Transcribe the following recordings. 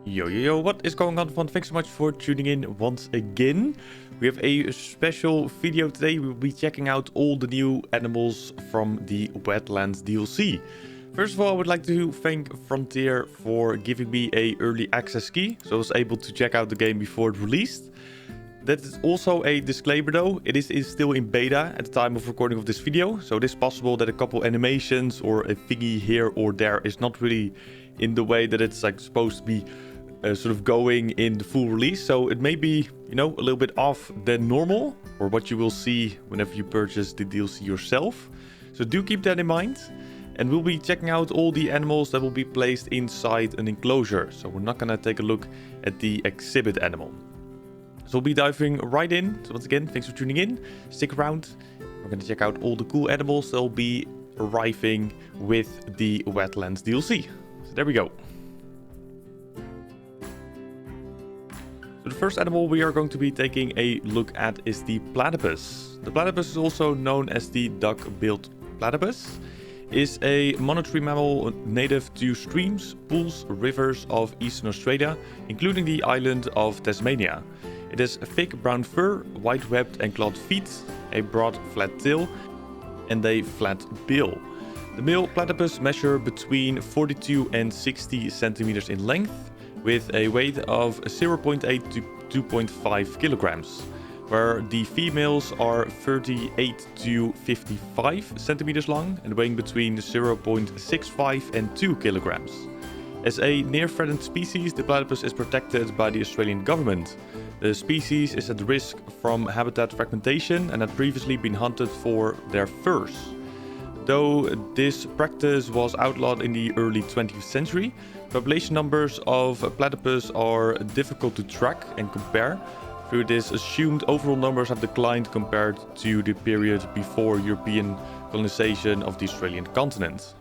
Yo, what is going on, everyone? Thanks so much for tuning in once again. We have a special video today. We'll be checking out all the new animals from the Wetlands DLC. First of all, I would like to thank Frontier for giving me a early access key, so I was able to check out the game before it released. That is also a disclaimer though, it is still in beta at the time of recording of this video, so it is possible that a couple animations or a thingy here or there is not really in the way that it's like supposed to be sort of going in the full release. So it may be, you know, a little bit off than normal, or what you will see whenever you purchase the DLC yourself. So do keep that in mind. And we'll be checking out all the animals that will be placed inside an enclosure. So we're not gonna take a look at the exhibit animal. So we'll be diving right in. So once again, thanks for tuning in. Stick around. We're gonna check out all the cool animals that will be arriving with the Wetlands DLC. So there we go. So the first animal we are going to be taking a look at is the platypus. The platypus is also known as the duck-billed platypus. Is a monitory mammal native to streams, pools, rivers of eastern Australia, including the island of Tasmania. It has thick brown fur, white-webbed and clawed feet, a broad flat tail, and a flat bill. The male platypus measure between 42 and 60 centimeters in length, with a weight of 0.8 to 2.5 kilograms, where the females are 38 to 55 centimeters long and weighing between 0.65 and 2 kilograms. As a near-threatened species, the platypus is protected by the Australian government. The species is at risk from habitat fragmentation and had previously been hunted for their furs. Though this practice was outlawed in the early 20th century, population numbers of platypus are difficult to track and compare. Through this, assumed overall numbers have declined compared to the period before European colonization of the Australian continent.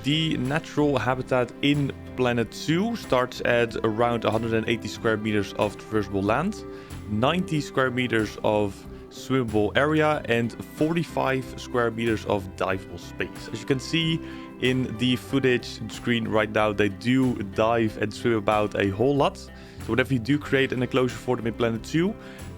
The natural habitat in Planet Zoo starts at around 180 square meters of traversable land, 90 square meters of swimmable area, and 45 square meters of diveable space. As you can see in the footage screen right now, they do dive and swim about a whole lot. So whenever you do create an enclosure for them in Planet 2,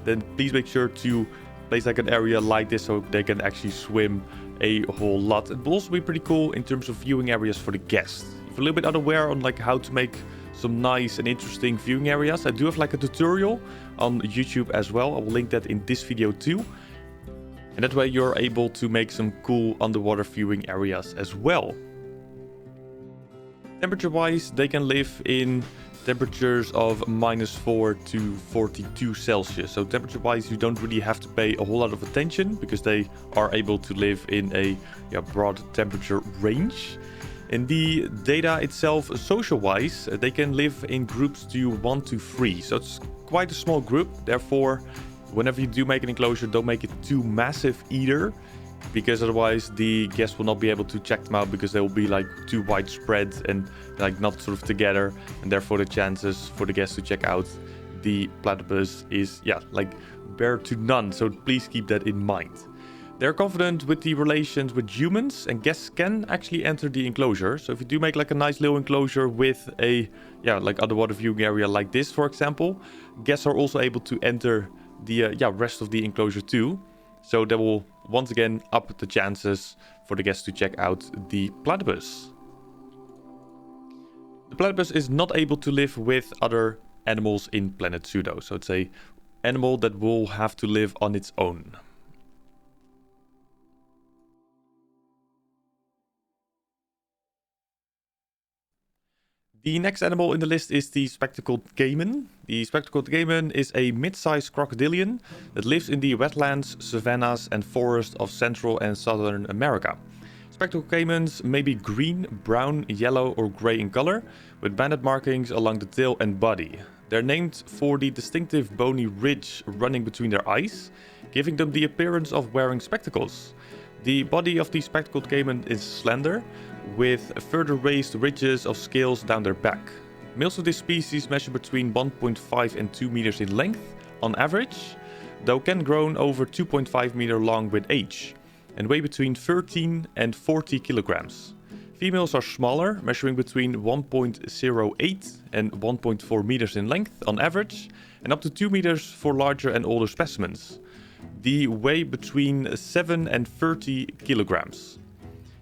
then please make sure to place like an area like this so they can actually swim a whole lot. It will also be pretty cool in terms of viewing areas for the guests. If you're a little bit unaware on like how to make some nice and interesting viewing areas, I do have like a tutorial on YouTube as well. I will link that in this video too. And that way you're able to make some cool underwater viewing areas as well. Temperature wise, they can live in temperatures of -4 to 42 Celsius. So temperature wise, you don't really have to pay a whole lot of attention because they are able to live in a broad temperature range. In the data itself, social wise, they can live in groups to 1 to 3. So it's quite a small group. Therefore, whenever you do make an enclosure, don't make it too massive either, because otherwise the guests will not be able to check them out because they will be like too widespread and like not sort of together, and therefore the chances for the guests to check out the platypus is like bare to none. So please keep that in mind. They're confident with the relations with humans, and guests can actually enter the enclosure. So if you do make like a nice little enclosure with a like underwater viewing area like this, for example, guests are also able to enter the rest of the enclosure too. So that will once again up the chances for the guests to check out the platypus. The platypus is not able to live with other animals in Planet Zoo though. So it's an animal that will have to live on its own. The next animal in the list is the Spectacled Caiman. The Spectacled Caiman is a mid-sized crocodilian that lives in the wetlands, savannas and forests of Central and Southern America. Spectacled caimans may be green, brown, yellow or grey in color, with banded markings along the tail and body. They're named for the distinctive bony ridge running between their eyes, giving them the appearance of wearing spectacles. The body of the Spectacled Caiman is slender, with further raised ridges of scales down their back. Males of this species measure between 1.5 and 2 meters in length on average, though can grow over 2.5 meter long with age, and weigh between 13 and 40 kilograms. Females are smaller, measuring between 1.08 and 1.4 meters in length on average, and up to 2 meters for larger and older specimens. They weigh between 7 and 30 kilograms.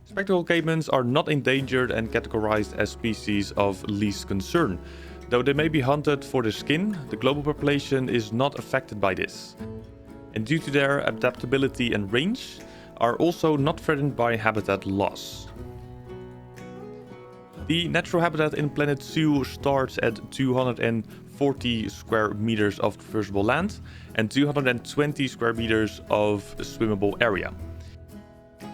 Spectacled caimans are not endangered and categorized as species of least concern. Though they may be hunted for their skin, the global population is not affected by this. And due to their adaptability and range, are also not threatened by habitat loss. The natural habitat in Planet Zoo starts at 240 square meters of traversable land and 220 square meters of swimmable area.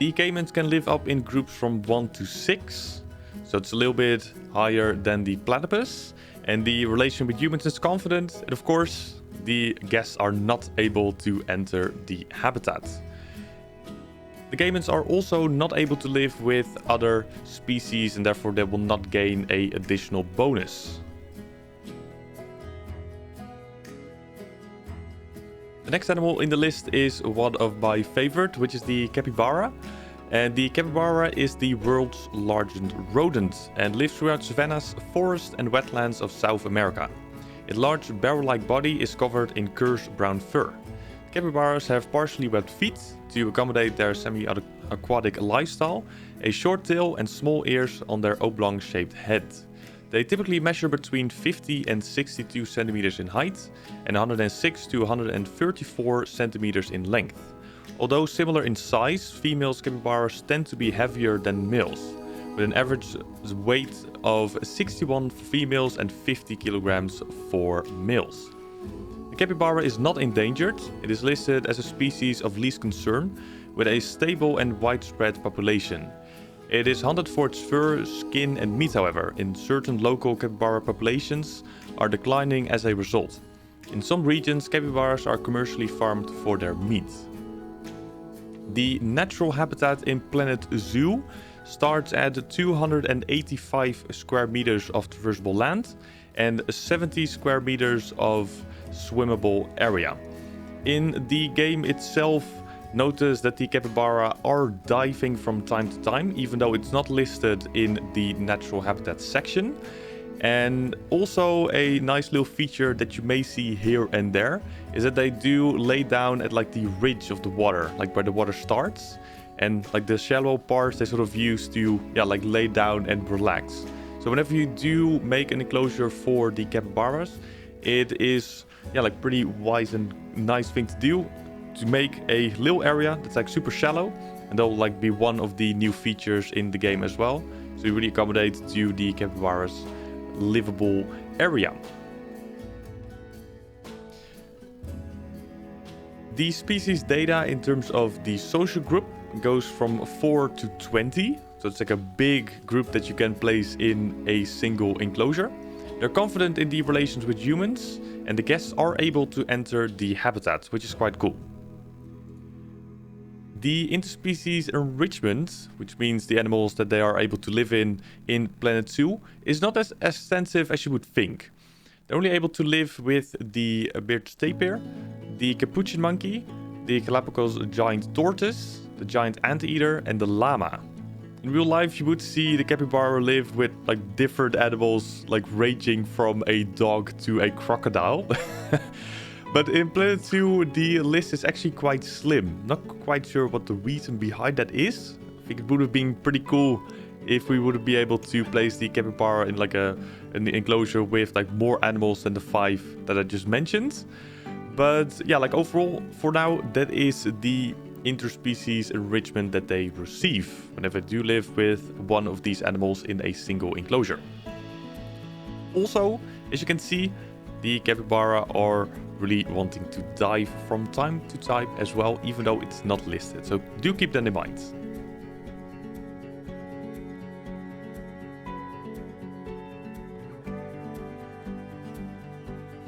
The caimans can live up in groups from 1 to 6, so it's a little bit higher than the platypus, and the relation with humans is confident, and of course the guests are not able to enter the habitat. The caimans are also not able to live with other species, and therefore they will not gain an additional bonus. The next animal in the list is one of my favorite, which is the capybara. And the capybara is the world's largest rodent and lives throughout savannas, forests and wetlands of South America. Its large barrel-like body is covered in coarse brown fur. Capybaras have partially webbed feet to accommodate their semi-aquatic lifestyle, a short tail and small ears on their oblong-shaped head. They typically measure between 50 and 62 centimeters in height and 106 to 134 centimeters in length. Although similar in size, female capybaras tend to be heavier than males, with an average weight of 61 for females and 50 kilograms for males. The capybara is not endangered. It is listed as a species of least concern, with a stable and widespread population. It is hunted for its fur, skin and meat, however, in certain local capybara populations are declining as a result. In some regions, capybaras are commercially farmed for their meat. The natural habitat in Planet Zoo starts at 285 square meters of traversable land and 70 square meters of swimmable area. In the game itself, notice that the capybara are diving from time to time, even though it's not listed in the natural habitat section. And also a nice little feature that you may see here and there is that they do lay down at like the ridge of the water, like where the water starts. And like the shallow parts they sort of use to like lay down and relax. So whenever you do make an enclosure for the capybaras, it is like pretty wise and nice thing to do, to make a little area that's like super shallow, and that'll like be one of the new features in the game as well. So you really accommodate to the capybara's livable area. The species data in terms of the social group goes from 4 to 20. So it's like a big group that you can place in a single enclosure. They're confident in the relations with humans, and the guests are able to enter the habitat, which is quite cool. The interspecies enrichment, which means the animals that they are able to live in Planet Zoo, is not as extensive as you would think. They're only able to live with the bearded tapir, the capuchin monkey, the Galapagos giant tortoise, the giant anteater, and the llama. In real life, you would see the capybara live with like different animals, like ranging from a dog to a crocodile. But in Planet Zoo, the list is actually quite slim. Not quite sure what the reason behind that is. I think it would have been pretty cool if we would be able to place the capybara in like an enclosure with like more animals than the 5 that I just mentioned. But yeah, like overall, for now, that is the interspecies enrichment that they receive whenever they do live with one of these animals in a single enclosure. Also, as you can see, the capybara are really wanting to dive from time to time as well, even though it's not listed. So do keep that in mind.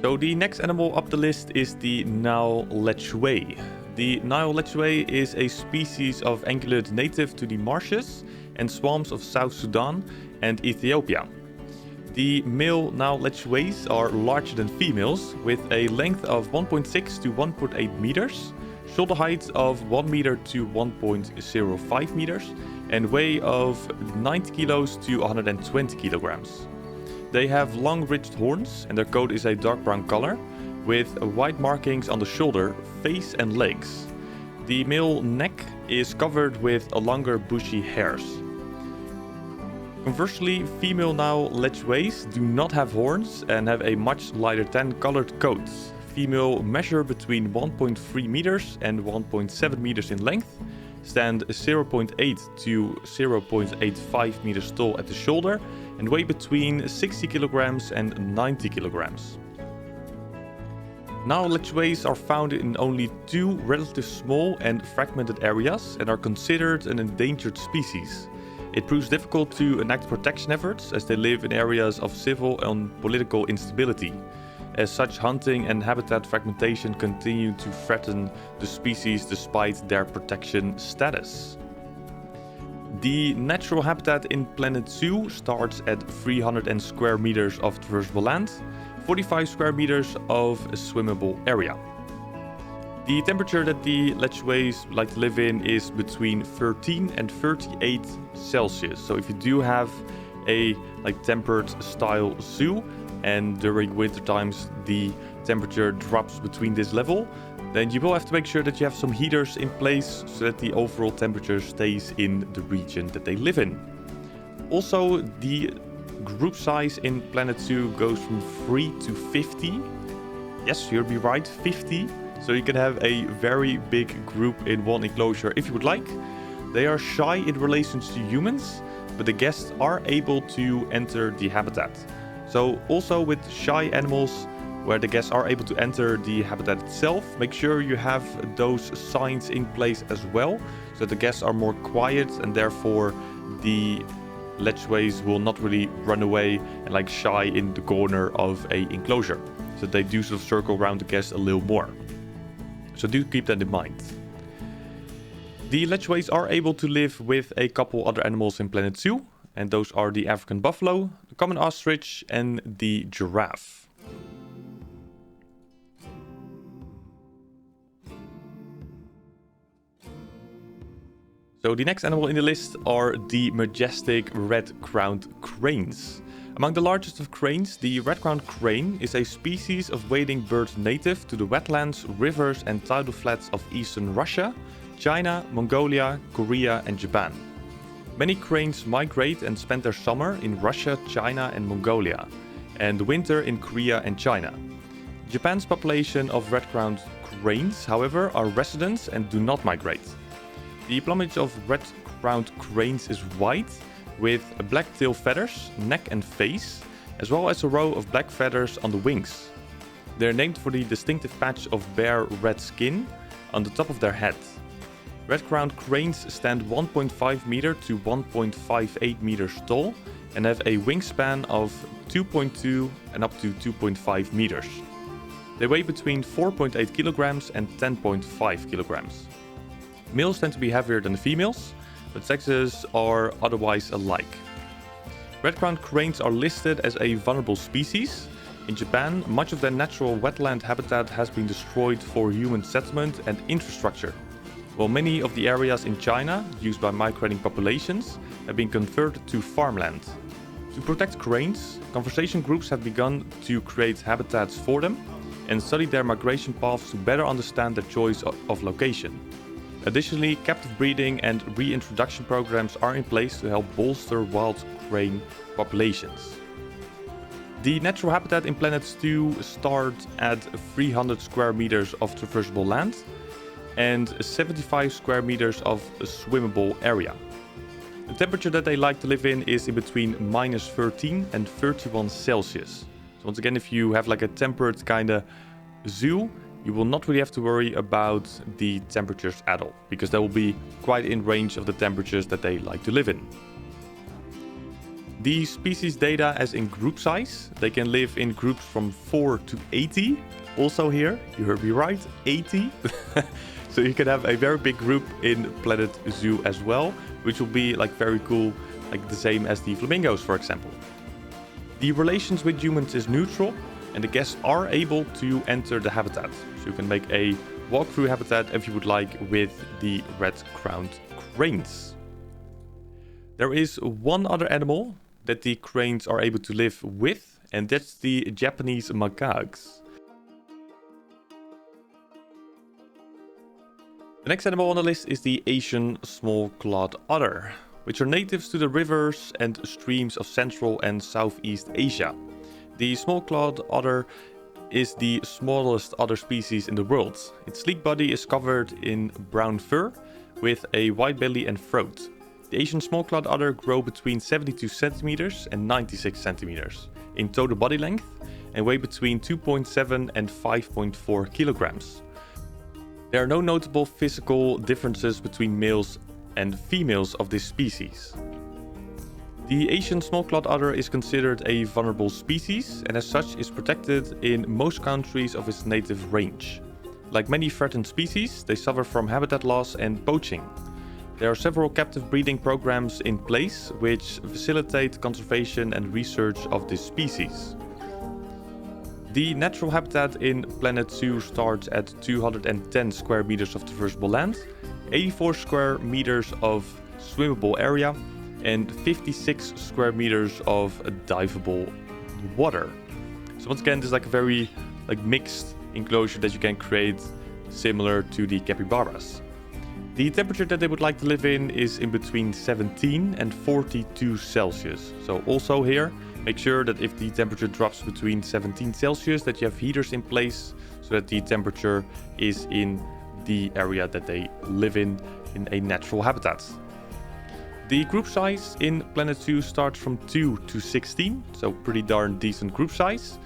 So the next animal up the list is the Nile Lechwe. The Nile Lechwe is a species of ungulate native to the marshes and swamps of South Sudan and Ethiopia. The male Nile Lechwes are larger than females, with a length of 1.6 to 1.8 meters, shoulder height of 1 meter to 1.05 meters, and weigh of 90 kilos to 120 kilograms. They have long ridged horns and their coat is a dark brown color with white markings on the shoulder, face and legs. The male neck is covered with longer bushy hairs. Conversely, female Nile Lechwes do not have horns and have a much lighter tan colored coat. Female measure between 1.3 meters and 1.7 meters in length, stand 0.8 to 0.85 meters tall at the shoulder, and weigh between 60 kilograms and 90 kilograms. Nile Lechwes are found in only 2 relatively small and fragmented areas and are considered an endangered species. It proves difficult to enact protection efforts as they live in areas of civil and political instability. As such, hunting and habitat fragmentation continue to threaten the species despite their protection status. The natural habitat in Planet Zoo starts at 300 square meters of traversable land, 45 square meters of a swimmable area. The temperature that the Lechwes like to live in is between 13 and 38 Celsius. So if you do have a tempered style zoo and during winter times the temperature drops between this level, then you will have to make sure that you have some heaters in place so that the overall temperature stays in the region that they live in. Also, the group size in Planet Zoo goes from 3 to 50. Yes, you'll be right, 50. So you can have a very big group in one enclosure if you would like. They are shy in relation to humans, but the guests are able to enter the habitat. So also with shy animals, where the guests are able to enter the habitat itself, make sure you have those signs in place as well, so that the guests are more quiet and therefore the Lechwes will not really run away and shy in the corner of a enclosure. So they do sort of circle around the guests a little more. So do keep that in mind. The Lechwes are able to live with a couple other animals in Planet Zoo, and those are the African buffalo, the common ostrich and the giraffe. So the next animal in the list are the majestic red-crowned cranes. Among the largest of cranes, the red-crowned crane is a species of wading bird native to the wetlands, rivers and tidal flats of eastern Russia, China, Mongolia, Korea and Japan. Many cranes migrate and spend their summer in Russia, China and Mongolia, and winter in Korea and China. Japan's population of red-crowned cranes, however, are residents and do not migrate. The plumage of red-crowned cranes is white, with black tail feathers, neck and face, as well as a row of black feathers on the wings. They are named for the distinctive patch of bare red skin on the top of their head. Red-crowned cranes stand 1.5 meter to 1.58 meters tall and have a wingspan of 2.2 and up to 2.5 meters. They weigh between 4.8 kilograms and 10.5 kilograms. Males tend to be heavier than the females, but sexes are otherwise alike. Red-crowned cranes are listed as a vulnerable species. In Japan, much of their natural wetland habitat has been destroyed for human settlement and infrastructure, while many of the areas in China, used by migrating populations, have been converted to farmland. To protect cranes, conservation groups have begun to create habitats for them and study their migration paths to better understand their choice of location. Additionally, captive breeding and reintroduction programs are in place to help bolster wild crane populations. The natural habitat in Planet Zoo starts at 300 square meters of traversable land and 75 square meters of a swimmable area. The temperature that they like to live in is in between minus 13 and 31 Celsius. So once again, if you have a temperate kind of zoo, you will not really have to worry about the temperatures at all, because they will be quite in range of the temperatures that they like to live in. The species data as in group size, they can live in groups from 4 to 80. Also here, you heard me right, 80. So you can have a very big group in Planet Zoo as well, which will be very cool, the same as the flamingos, for example. The relations with humans is neutral, and the guests are able to enter the habitat. So you can make a walkthrough habitat if you would like with the red-crowned cranes. There is one other animal that the cranes are able to live with, and that's the Japanese macaques. The next animal on the list is the Asian small-clawed otter, which are natives to the rivers and streams of Central and Southeast Asia. The small-clawed otter is the smallest otter species in the world. Its sleek body is covered in brown fur with a white belly and throat. The Asian small-clawed otter grow between 72 centimeters and 96 centimeters in total body length and weigh between 2.7 and 5.4 kilograms. There are no notable physical differences between males and females of this species. The Asian small-clawed otter is considered a vulnerable species and as such is protected in most countries of its native range. Like many threatened species, they suffer from habitat loss and poaching. There are several captive breeding programs in place which facilitate conservation and research of this species. The natural habitat in Planet Zoo starts at 210 square meters of traversable land, 84 square meters of swimmable area, and 56 square meters of diveable water. So once again, this is like a very mixed enclosure that you can create similar to the capybaras. The temperature that they would like to live in is in between 17 and 42 Celsius. So also here, make sure that if the temperature drops between 17 Celsius that you have heaters in place so that the temperature is in the area that they live in a natural habitat. The group size in Planet Zoo starts from 2 to 16, so pretty darn decent group size.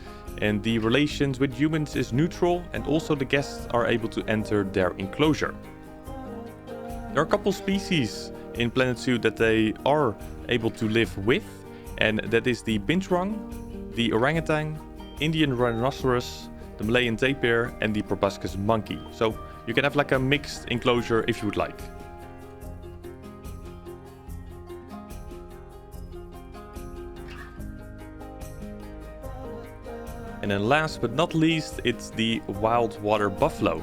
And the relations with humans is neutral and also the guests are able to enter their enclosure. There are a couple species in Planet Zoo that they are able to live with, and that is the binturong, the orangutan, Indian rhinoceros, the Malayan tapir, and the proboscis monkey. So you can have like a mixed enclosure if you would like. And then last but not least, it's the wild water buffalo.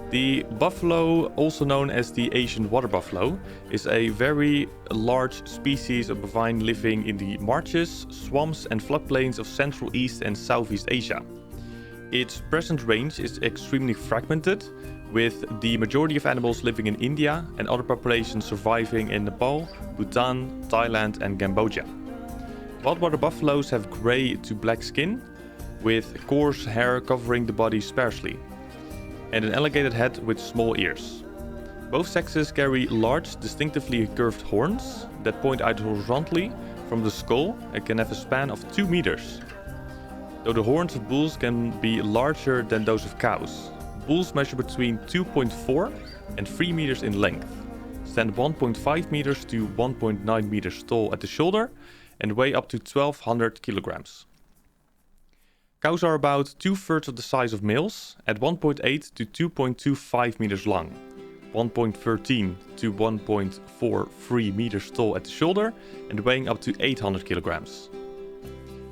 The buffalo, also known as the Asian water buffalo, is a very large species of bovine living in the marshes, swamps and floodplains of Central East and Southeast Asia. Its present range is extremely fragmented, with the majority of animals living in India and other populations surviving in Nepal, Bhutan, Thailand and Cambodia. Wild water buffaloes have grey to black skin, with coarse hair covering the body sparsely, and an elongated head with small ears. Both sexes carry large, distinctively curved horns that point out horizontally from the skull and can have a span of 2 meters. Though the horns of bulls can be larger than those of cows. Bulls measure between 2.4 and 3 meters in length, stand 1.5 meters to 1.9 meters tall at the shoulder, and weigh up to 1200 kilograms. Cows are about 2/3 of the size of males, at 1.8 to 2.25 meters long, 1.13 to 1.43 meters tall at the shoulder, and weighing up to 800 kilograms.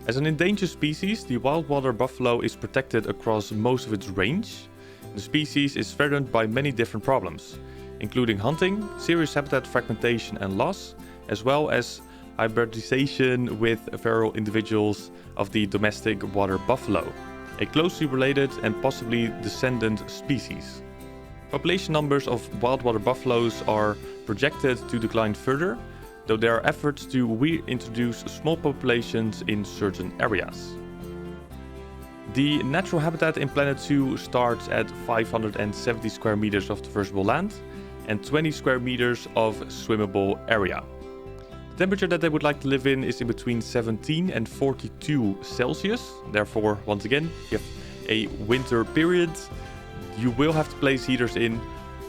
As an endangered species, the wild water buffalo is protected across most of its range. The species is threatened by many different problems, including hunting, serious habitat fragmentation and loss, as well as hybridization with feral individuals of the domestic water buffalo, a closely related and possibly descendant species. Population numbers of wild water buffaloes are projected to decline further, though there are efforts to reintroduce small populations in certain areas. The natural habitat in Planet Zoo starts at 570 square meters of traversable land and 20 square meters of swimmable area. The temperature that they would like to live in is in between 17 and 42 Celsius. Therefore, once again, if you have a winter period, you will have to place heaters in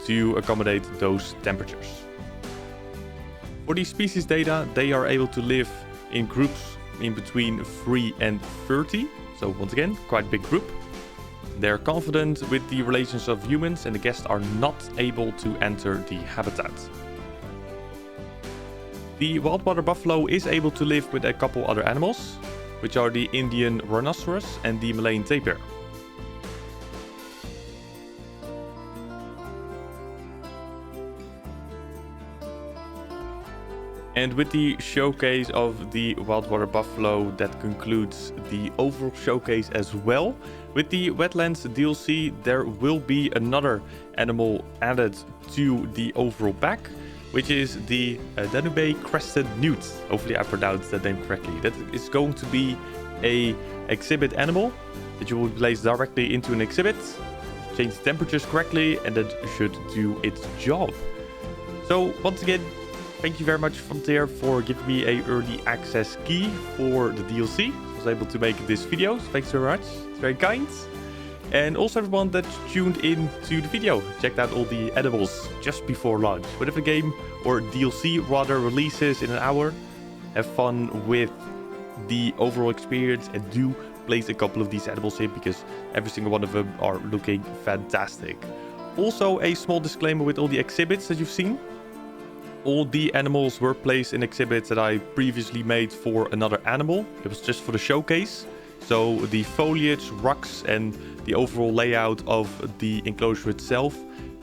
to accommodate those temperatures. For these species data, they are able to live in groups in between 3 and 30. So once again, quite a big group. They are confident with the relations of humans and the guests are not able to enter the habitat. The wild water buffalo is able to live with a couple other animals, which are the Indian rhinoceros and the Malayan tapir. And with the showcase of the wild water buffalo, that concludes the overall showcase as well. With the Wetlands DLC, there will be another animal added to the overall pack, which is the Danube crested newt. Hopefully I pronounced that name correctly. That is going to be a exhibit animal that you will place directly into an exhibit, change the temperatures correctly, and that should do its job. So once again, thank you very much, Frontier, for giving me a early access key for the DLC. I was able to make this video, so thanks very much. It's very kind. And also everyone that tuned in to the video, checked out all the edibles just before launch. Whatever game or DLC rather releases in an hour, have fun with the overall experience and do place a couple of these edibles in, because every single one of them are looking fantastic. Also a small disclaimer with all the exhibits that you've seen. All the animals were placed in exhibits that I previously made for another animal. It was just for the showcase. So the foliage, rocks and the overall layout of the enclosure itself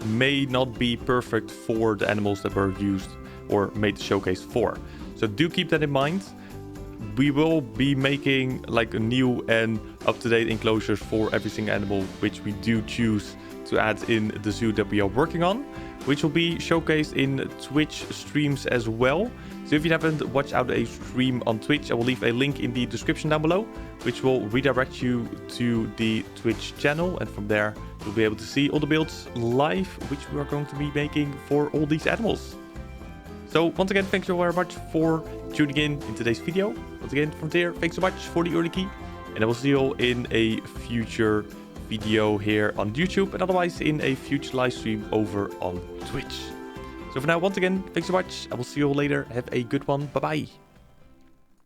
may not be perfect for the animals that were used or made the showcase for. So do keep that in mind. We will be making like a new and up-to-date enclosures for every single animal which we do choose to add in the zoo that we are working on, which will be showcased in Twitch streams as well. So if you haven't watched out a stream on Twitch, I will leave a link in the description down below, which will redirect you to the Twitch channel. And from there, you'll be able to see all the builds live, which we are going to be making for all these animals. So once again, thank you very much for tuning in today's video. Once again, Frontier, thanks so much for the early key. And I will see you all in a future video here on YouTube, and otherwise in a future live stream over on Twitch. So for now, once again, thanks so much. I will see you all later. Have a good one. Bye bye.